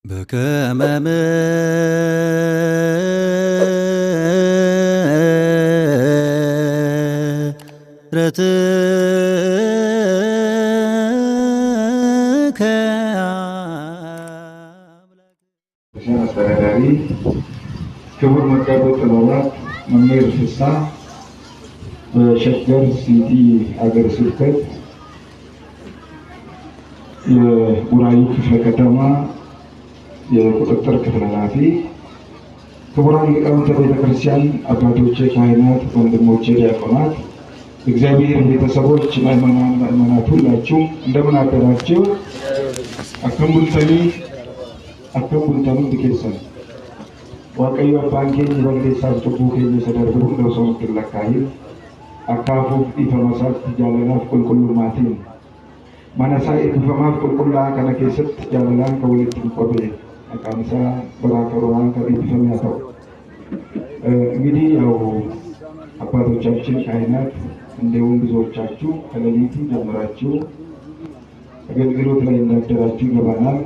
በከመ ምሕረትከ አስተዳዳሪ ክቡር መጋቤ ጥበባት መምህር ፍስሐ በሸገር ሲቲ ሀገረ ስብከት የቡራዩ ክፍለ ከተማ የቁጥጥር ክፍል ኃላፊ፣ ክቡራን ሊቃውንተ ቤተክርስቲያን፣ አባቶቼ ካህናት፣ ወንድሞቼ ዲያቆናት፣ እግዚአብሔር ቤተሰቦች፣ ምእመናት ሁላችሁም እንደምን አደራችሁ? akkam bultanii keessan waaqayyo abbaan keenya balleessaaf cubbuu keenya isa darbe hunda osoo nutti hin lakkaa'iin akkaafuuf dhiifama isaatti jaalalaaf qulqullummaatiin mana isaa eebbifamaaf qulqullaa'aa kana keessatti jaalalaan kan walitti hin qabne maqaan isaa በራከሮዋን ከእድፍም ያተው እንግዲህ ያው አባቶቻችን ካህናት እንደውም ብዙዎቻችሁ ከሌሊቱ ጀምራችሁ አገልግሎት ላይ እንዳደራችሁ ይገባናል።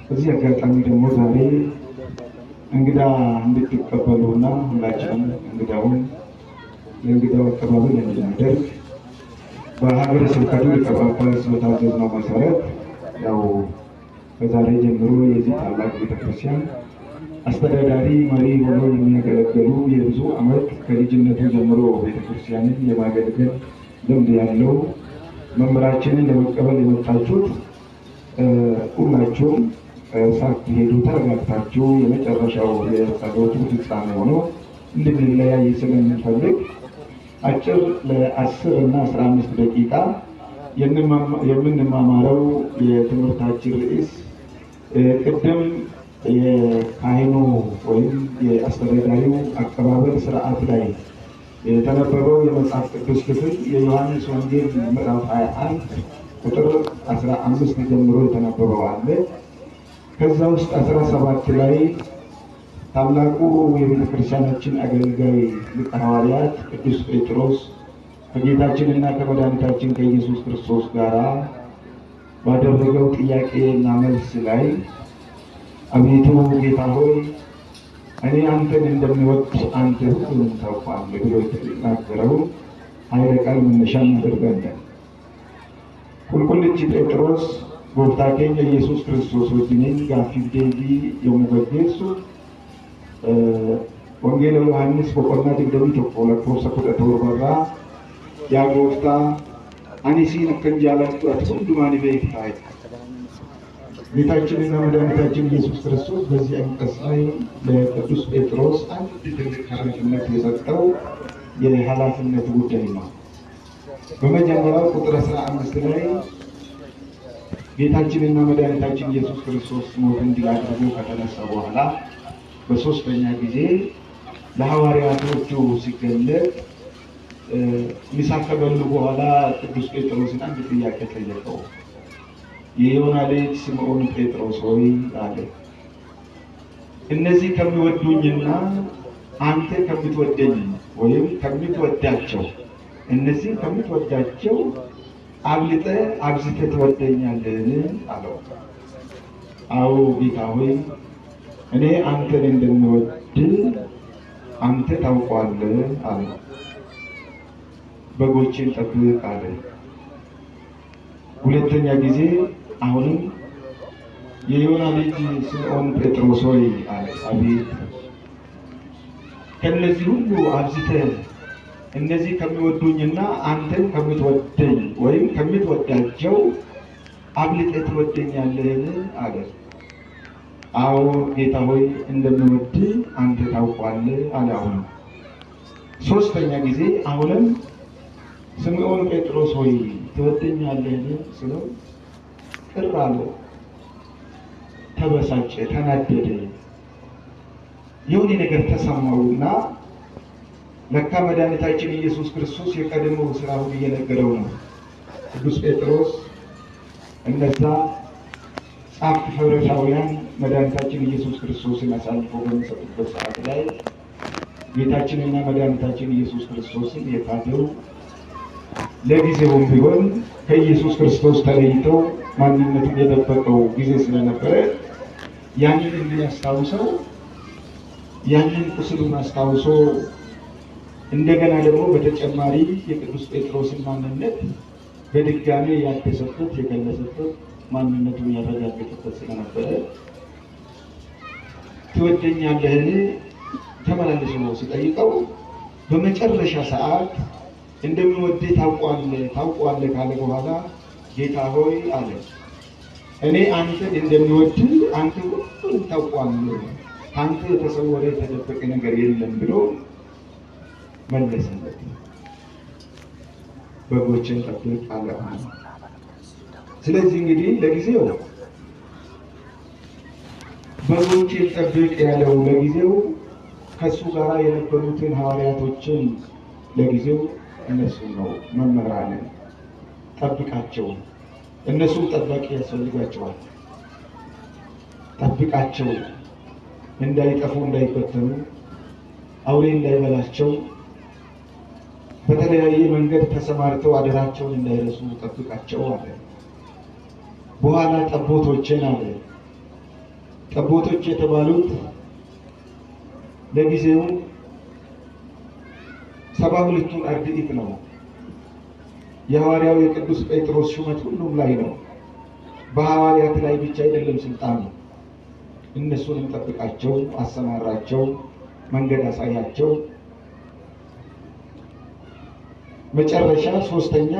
በዚህ አጋጣሚ ደግሞ ዛሬ እንግዳ እንድትቀበሉና ሁላችንም እንግዳውን ለእንግዳው አቀባበል እንድናደርግ በሀገረ ስብከቱ ሊቀ ጳጳስ በታዘዝነው መሰረት ያው ከዛሬ ጀምሮ የዚህ ታላቅ ቤተክርስቲያን አስተዳዳሪ መሪ ሆኖ የሚያገለግሉ የብዙ ዓመት ከልጅነቱ ጀምሮ ቤተክርስቲያንን የማገልገል ልምድ ያለው መምህራችንን ለመቀበል የመጣችሁት ሁላችሁም ሳትሄዱ ተረጋግታችሁ የመጨረሻው የጸሎቱ ፍጻሜ ሆኖ እንድንለያይ ስለምንፈልግ አጭር ለ10 እና 15 ደቂቃ የምንማማረው የትምህርታችን ርዕስ ቅድም የካህኑ ወይም የአስተዳዳሪው አቀባበል ስርዓት ላይ የተነበበው የመጽሐፍ ቅዱስ ክፍል የዮሐንስ ወንጌል ምዕራፍ 21 ቁጥር 15 ጀምሮ የተነበበው አለ። ከዛ ውስጥ 17 ላይ ታላቁ የቤተክርስቲያናችን አገልጋይ ሊቀ ሐዋርያት ቅዱስ ጴጥሮስ ከጌታችንና ከመድኃኒታችን ከኢየሱስ ክርስቶስ ጋር ባደረገው ጥያቄና መልስ ላይ አቤቱ ጌታ ሆይ እኔ አንተን እንደምወድ አንተ ሁሉንም ታውቃለህ ብሎ የተናገረው ኃይለ ቃል መነሻ እናደርጋለን። ቁልቁልቲ ጴጥሮስ ጎፍታ ኬኛ ኢየሱስ ክርስቶስ ወጅኔን ጋፊፍ ዴቢ የሙገጌሱ ወንጌል ዮሐንስ በቆና ድግደሚ ቶኮ ለኮሰ ኩደተወርበራ ያ ጎፍታ አኒሲን ከንጃላቱ አትሁንዱማኒ በይታይ ጌታችንና መድኃኒታችን ኢየሱስ ክርስቶስ በዚህ አንቀጽ ላይ ለቅዱስ ጴጥሮስ አንድ ትልቅ ኃላፊነት የሰጠው የኃላፊነት ጉዳይ ነው። በመጀመሪያው ቁጥር 15 ላይ ጌታችንና መድኃኒታችን ኢየሱስ ክርስቶስ ሞትን ድል አድርጎ ከተነሳ በኋላ በሶስተኛ ጊዜ ለሐዋርያቶቹ ሲገለጥ ምሳ ከበሉ በኋላ ቅዱስ ጴጥሮስን አንድ ጥያቄ ጠየቀው። የዮና ልጅ ስምዖን ጴጥሮስ ሆይ አለ፣ እነዚህ ከሚወዱኝና አንተ ከምትወደኝ ወይም ከምትወዳቸው እነዚህ ከምትወዳቸው አብዝተህ ትወደኛለህን? አለው። አዎ ጌታ ሆይ እኔ አንተን እንደምወድ አንተ ታውቃለህ አለ። በጎችን ጠብቅ አለ። ሁለተኛ ጊዜ አሁንም የዮና ልጅ ስምዖን ጴጥሮስ ሆይ አለ፣ አቤት ከነዚህ ሁሉ አብዝተህ እነዚህ ከሚወዱኝና አንተን ከምትወደኝ ወይም ከምትወዳቸው አብልጠህ ትወደኛለህን? አለ። አዎ ጌታ ሆይ እንደምወድ አንተ ታውቃለህ አለ። አሁን ሶስተኛ ጊዜ አሁንም ስምዖን ጴጥሮስ ሆይ ትወደኛለህን ስለው ቅር አለው፣ ተበሳጨ፣ ተናደደ። የሆነ ነገር ተሰማውና ለካ መድኃኒታችን ኢየሱስ ክርስቶስ የቀደመው ስራውን እየነገረው ነው። ቅዱስ ጴጥሮስ እነዛ ጻፍት ፈሪሳውያን መድኃኒታችን ኢየሱስ ክርስቶስን አሳልፈው በሚሰጡበት ሰዓት ላይ ጌታችንና መድኃኒታችን ኢየሱስ ክርስቶስን የካደው ለጊዜውም ቢሆን ከኢየሱስ ክርስቶስ ተለይተው ማንነቱን የደበቀው ጊዜ ስለነበረ ያንን እንዲያስታውሰው ያንን ቁስሉን አስታውሶ እንደገና ደግሞ በተጨማሪ የቅዱስ ጴጥሮስን ማንነት በድጋሜ ያደሰበት የገለጸበት ማንነቱን ያረጋገጠበት ስለነበረ ትወደኛለህን ተመላለስ ነው ሲጠይቀው በመጨረሻ ሰዓት እንደሚወድህ ታውቀዋለህ ካለ በኋላ ጌታ ሆይ አለ እኔ አንተን እንደሚወድህ አንተ ሁሉን ታውቀዋለህ፣ አንተ የተሰወረ የተደበቀ ነገር የለም ብሎ መለሰለት። በጎችን ጠብቅ አለ። ስለዚህ እንግዲህ ለጊዜው በጎችን ጠብቅ ያለው ለጊዜው ከሱ ጋር የነበሩትን ሐዋርያቶችን ለጊዜው እነሱ ነው መመራለን ጠብቃቸው። እነሱ ጠባቂ ያስፈልጋቸዋል። ጠብቃቸው እንዳይጠፉ እንዳይበተኑ አውሬ እንዳይበላቸው በተለያየ መንገድ ተሰማርተው አደራቸውን እንዳይረሱ ጠብቃቸው አለ። በኋላ ጠቦቶችን አለ። ጠቦቶች የተባሉት ለጊዜው 72ቱን አርድእት ነው። የሐዋርያው የቅዱስ ጴጥሮስ ሹመት ሁሉም ላይ ነው። በሐዋርያት ላይ ብቻ አይደለም ስልጣኑ። እነሱንም ጠብቃቸው፣ አሰማራቸው፣ መንገድ አሳያቸው። መጨረሻ ሶስተኛ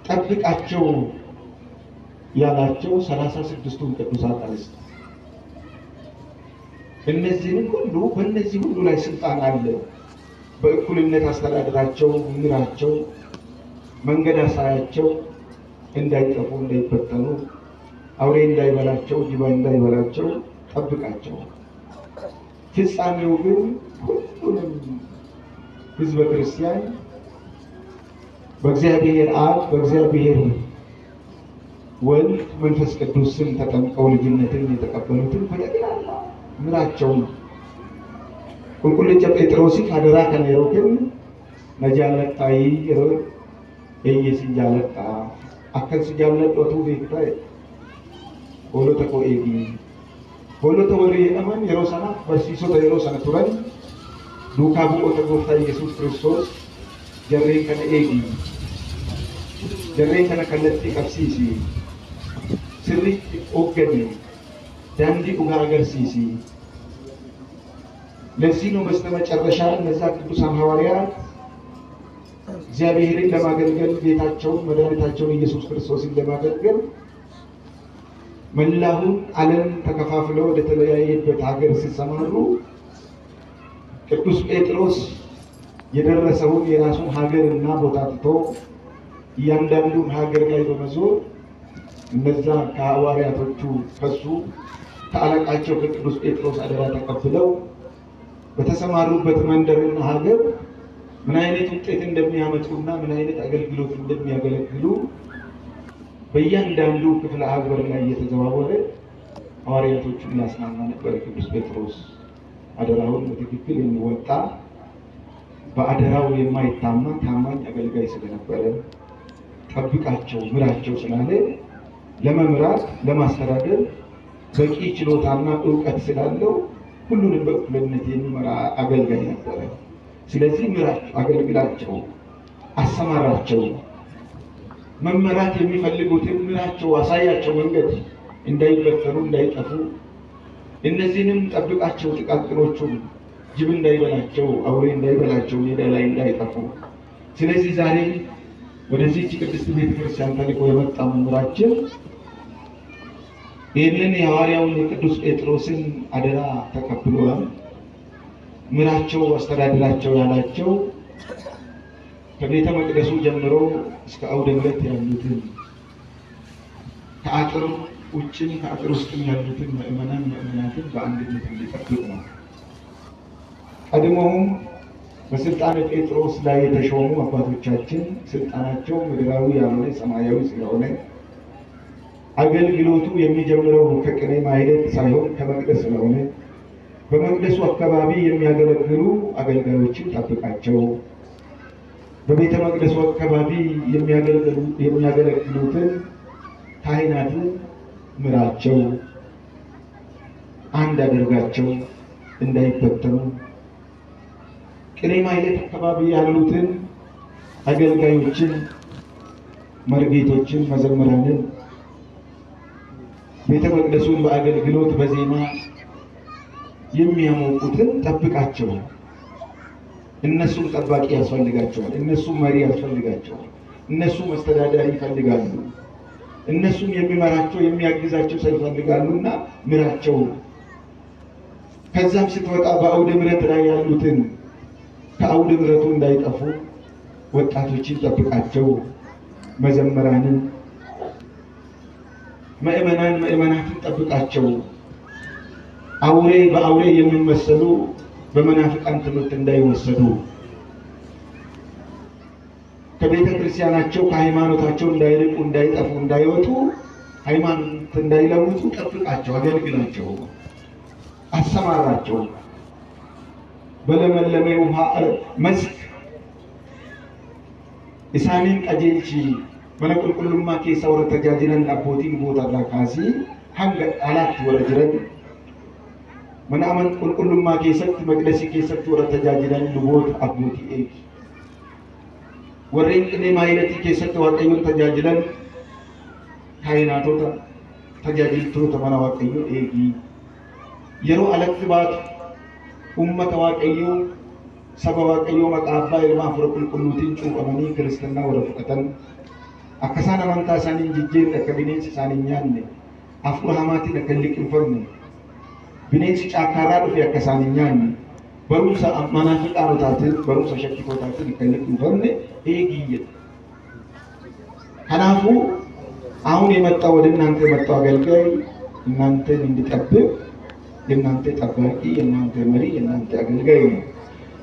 ጠብቃቸው ያላቸው 36ቱን ቅዱሳት አንስት። እነዚህን ሁሉ በእነዚህ ሁሉ ላይ ስልጣን አለ። በእኩልነት አስተዳደራቸው፣ ምራቸው፣ መንገድ አሳያቸው፣ እንዳይጠፉ እንዳይበተኑ፣ አውሬ እንዳይበላቸው፣ ጅባ እንዳይበላቸው ጠብቃቸው። ፍጻሜው ግን ሁሉንም ሕዝበ ክርስቲያን በእግዚአብሔር አብ በእግዚአብሔር ወልድ መንፈስ ቅዱስ ስም ተጠምቀው ልጅነትን የተቀበሉትን በጠቅላላ ምራቸው ነው። ቁልቁልቻ ጴጥሮሲ አደራ ከነሮ ግን ነጃለጣይ የየስ ጃለጣ አከስ ጃለጦቱ ቤታ ሆሎተ ኮኤጊ ሆሎተ ወሬ አማን የሮሰና በሲሶ የሮሰና ቱረን ዱካ ቡቆተ ጎፍታ ኢየሱስ ክርስቶስ ጀሬን ከነ ኤጊ ጀሬን ከነ ከለቲ ቀብሲሲ ስሪ ኦገኒ ዳንዲ ኡጋ አገርሲሲ። ለዚህ ነው በስተመጨረሻ እነዛ ቅዱሳን ሐዋርያት እግዚአብሔርን ለማገልገል ጌታቸውን መድኃኒታቸውን ኢየሱስ ክርስቶስን ለማገልገል መላውን ዓለም ተከፋፍለው ወደ ተለያየበት ሀገር ሲሰማሩ ቅዱስ ጴጥሮስ የደረሰውን የራሱን ሀገርና ቦታ ትቶ እያንዳንዱን ሀገር ላይ በመዞር እነዛ ከሐዋርያቶቹ ከሱ ከአለቃቸው ከቅዱስ ጴጥሮስ አደራ ተቀብለው በተሰማሩበት መንደርና ሀገር ምን አይነት ውጤት እንደሚያመጡና ምን አይነት አገልግሎት እንደሚያገለግሉ በእያንዳንዱ ክፍለ ሀገር ላይ እየተዘዋወረ ሐዋርያቶቹን ያስናና ነበር። ቅዱስ ጴጥሮስ አደራውን በትክክል የሚወጣ በአደራው የማይታማ ታማኝ አገልጋይ ስለነበረ ጠብቃቸው ምራቸው ስላለ ለመምራት ለማስተዳደር በቂ ችሎታና ዕውቀት ስላለው ሁሉንም በእኩልነት የሚመራ አገልጋይ ነበረ። ስለዚህ ምራቸው፣ አገልግላቸው፣ አሰማራቸው። መመራት የሚፈልጉትን ምራቸው፣ አሳያቸው፣ መንገድ እንዳይበተኑ እንዳይጠፉ። እነዚህንም ጠብቃቸው፣ ጥቃቅኖቹን ጅብ እንዳይበላቸው፣ አውሬ እንዳይበላቸው፣ ሜዳ ላይ እንዳይጠፉ። ስለዚህ ዛሬ ወደዚህች ቅድስት ቤተክርስቲያን ተልኮ የመጣ መምህራችን ይህንን የሐዋርያውን የቅዱስ ጴጥሮስን አደራ ተቀብሏል። ምራቸው፣ አስተዳድራቸው ያላቸው ከቤተ መቅደሱ ጀምሮ እስከ አውደ ምሕረት ያሉትን ከአጥር ውጭም ከአጥር ውስጥም ያሉትን ምዕመናትን በአንድነት እንዲጠብቅ ነው። ቀድሞውም በስልጣነ ጴጥሮስ ላይ የተሾሙ አባቶቻችን ስልጣናቸው ምድራዊ ያልሆነ ሰማያዊ ስለሆነ አገልግሎቱ የሚጀምረው ከቅኔ ማኅሌት ሳይሆን ከመቅደስ ስለሆነ በመቅደሱ አካባቢ የሚያገለግሉ አገልጋዮችን ጠብቃቸው፣ በቤተ መቅደሱ አካባቢ የሚያገለግሉትን ካህናትን ምራቸው፣ አንድ አድርጋቸው እንዳይበተኑ ቅኔ ማህሌት አካባቢ ያሉትን አገልጋዮችን፣ መርጌቶችን፣ መዘምራንን ቤተ መቅደሱን በአገልግሎት በዜማ የሚያሞቁትን ጠብቃቸው። እነሱም ጠባቂ ያስፈልጋቸዋል። እነሱም መሪ ያስፈልጋቸዋል። እነሱ መስተዳዳሪ ይፈልጋሉ። እነሱም የሚመራቸው የሚያግዛቸው ሰው ይፈልጋሉና ምራቸው። ከዛም ስትወጣ በአውደ ምሕረት ላይ ያሉትን ከአውደ ምሕረቱ እንዳይጠፉ ወጣቶችን ጠብቃቸው። መዘምራንን፣ ምእመናትን ጠብቃቸው። አውሬ በአውሬ የሚመሰሉ በመናፍቃን ትምህርት እንዳይወሰዱ፣ ከቤተ ክርስቲያናቸው ከሃይማኖታቸው እንዳይርቁ፣ እንዳይጠፉ፣ እንዳይወጡ፣ ሃይማኖት እንዳይለውጡ ጠብቃቸው፣ አገልግላቸው፣ አሰማራቸው። በለመለመ ውሃ መስክ ኢሳኒን ቀጀልቺ መነቁልቁልማ ኬሳ ወረ ተጃጅለን አቦቲን ቦታራ ካሲ ሀንገ አላት ወረ ጅረን መናመን ቁልቁልማ ኬሰት መቅደሲ ኬሰት ወረ ተጃጅለን ልቦት አቦቲ ኤግ ወሬን ቅኔ ማህሌቲ ኬሰት ዋቀዮን ተጃጅለን ካይናቶታ ተጃጅልቶታ መና ዋቀዮ ኤጊ የሮ አለት ባት ኡመተ ዋቀዮ ሰበ ዋቀዮ መቃባ ይልማ ፍረ ቁልቁሉቲን ጩቀመኒ ክርስትና ወረ ፍቀተን አከሳና ማንታ ሳኒን ጅጄን ለከቢኔን ሳኒኛን አፍሩ ሀማቲ ለከልቅ እንፈርነ ቢኔን ጫካራ ዱፍ ያከሳኒኛን በሩሳ መናፍቃኖታትን በሩሳ ሸኪቶታትን ለከልቅ እንፈርነ ኤጊየ ከናፉ አሁን የመጣው ወደ እናንተ የመጣው አገልጋይ እናንተን እንዲጠብቅ የእናንተ ጠባቂ፣ የእናንተ መሪ፣ የእናንተ አገልጋይ ነው።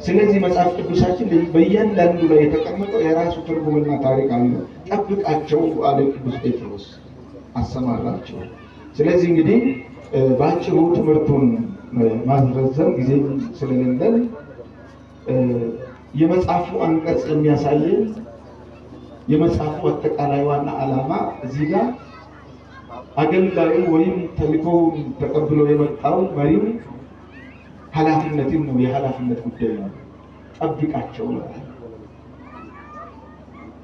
ስለዚህ መጽሐፍ ቅዱሳችን በእያንዳንዱ ላይ የተቀመጠው የራሱ ትርጉምና ታሪክ አለው። ጠብቃቸው አለ ቅዱስ ጴጥሮስ፣ አሰማራቸው። ስለዚህ እንግዲህ በአጭሩ ትምህርቱን ማስረዘም ጊዜ ስለሌለን የመጽሐፉ አንቀጽ የሚያሳየን የመጽሐፉ አጠቃላይ ዋና ዓላማ እዚህ ጋር አገልጋዩ ወይም ተልእኮውን ተቀብሎ የመጣው መሪው ኃላፊነትን ነው። የኃላፊነት ጉዳይ ነው። ጠብቃቸው ነው።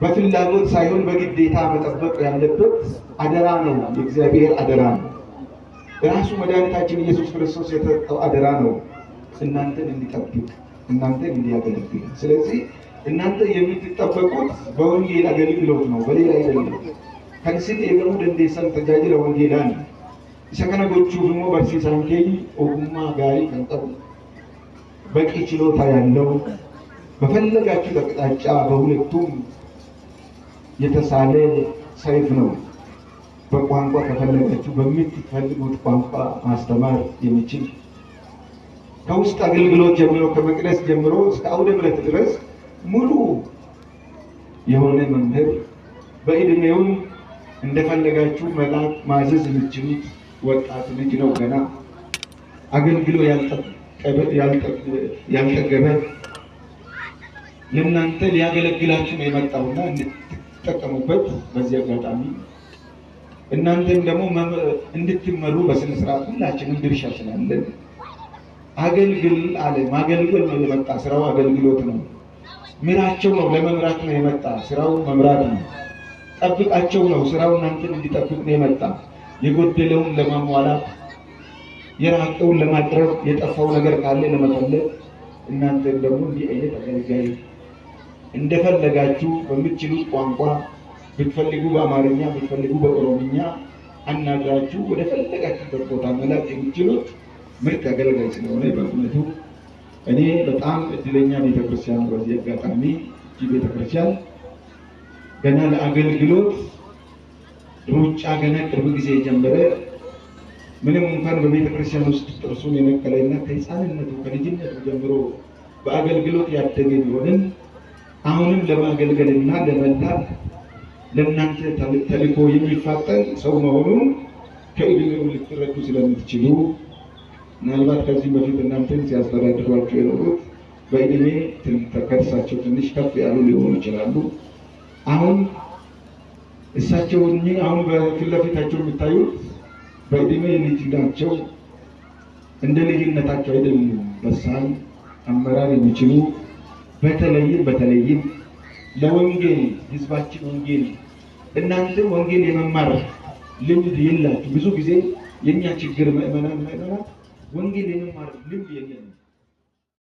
በፍላጎት ሳይሆን በግዴታ መጠበቅ ያለበት አደራ ነው። የእግዚአብሔር አደራ ነው። ራሱ መድኃኒታችን ኢየሱስ ክርስቶስ የተሰጠው አደራ ነው። እናንተን እንዲጠብቅ፣ እናንተን እንዲያገለግል። ስለዚህ እናንተ የምትጠበቁት በወንጌል አገልግሎት ነው፣ በሌላ አይደለም። ከንሲት የገሙ ደንዴሰን ተጃጅለ ወንጌላን ሰከነ ጎቹ ደግሞ በርሲሳን ከይ ኦጉማ ጋሪ ከንጠቡ በቂ ችሎታ ያለው በፈለጋችሁ አቅጣጫ በሁለቱም የተሳለ ሰይፍ ነው። በቋንቋ ከፈለጋችሁ በምትፈልጉት ቋንቋ ማስተማር የሚችል ከውስጥ አገልግሎት ጀምሮ ከመቅደስ ጀምሮ እስከ አውደ ምሕረት ድረስ ሙሉ የሆነ መምህር በእድሜው እንደፈለጋችሁ መላክ ማዘዝ የምትችሉት ወጣት ልጅ ነው። ገና አገልግሎ ያልጠገበ ለእናንተ ሊያገለግላችሁ ነው የመጣውና እንድትጠቀሙበት በዚህ አጋጣሚ እናንተም ደግሞ እንድትመሩ በስነ ስርዓት ሁላችንም ድርሻ ስላለን አገልግል አለ። ማገልገል ነው የመጣ ስራው አገልግሎት ነው። ምራቸው ነው ለመምራት ነው የመጣ ስራው መምራት ነው። ጠብቃቸው ነው ስራው እናንተን እንዲጠብቅ ነው የመጣ የጎደለውን ለማሟላት የራቀውን ለማቅረብ የጠፋው ነገር ካለ ለመፈለግ እናንተን ደግሞ እንዲህ አይነት አገልጋይ እንደፈለጋችሁ በምትችሉት ቋንቋ ብትፈልጉ በአማርኛ ብትፈልጉ በኦሮምኛ አናግራችሁ ወደ ፈለጋችሁበት ቦታ መላክ የምትችሉት ምርጥ አገልጋይ ስለሆነ በእውነቱ እኔ በጣም እድለኛ ቤተክርስቲያን በዚህ አጋጣሚ ቤተክርስቲያን ገና ለአገልግሎት ሩጫ ገና ቅርብ ጊዜ ጀመረ። ምንም እንኳን በቤተክርስቲያን ውስጥ ጥርሱን የነቀለና ከሕፃንነቱ ከልጅነቱ ጀምሮ በአገልግሎት ያደገ ቢሆንም አሁንም ለማገልገልና ለመላክ ለእናንተ ተልእኮ የሚፋጠን ሰው መሆኑን ከእድሜው ልትረዱ ስለምትችሉ ምናልባት ከዚህ በፊት እናንተን ሲያስተዳድሯቸው የኖሩት በእድሜ ከእርሳቸው ትንሽ ከፍ ያሉ ሊሆኑ ይችላሉ። አሁን እሳቸውን አሁን በፊት ለፊታቸው የሚታዩት በእድሜ ልጅ ናቸው። እንደ ልጅነታቸው አይደሉም። በሳል አመራር የሚችሉ በተለይም ለወንጌል ህዝባችን ወንጌል እናንተ ወንጌል የመማር ልምድ የላችሁ። ብዙ ጊዜ የኛ ችግር ምእመናን ወንጌል የመማር ልምድ የለንም።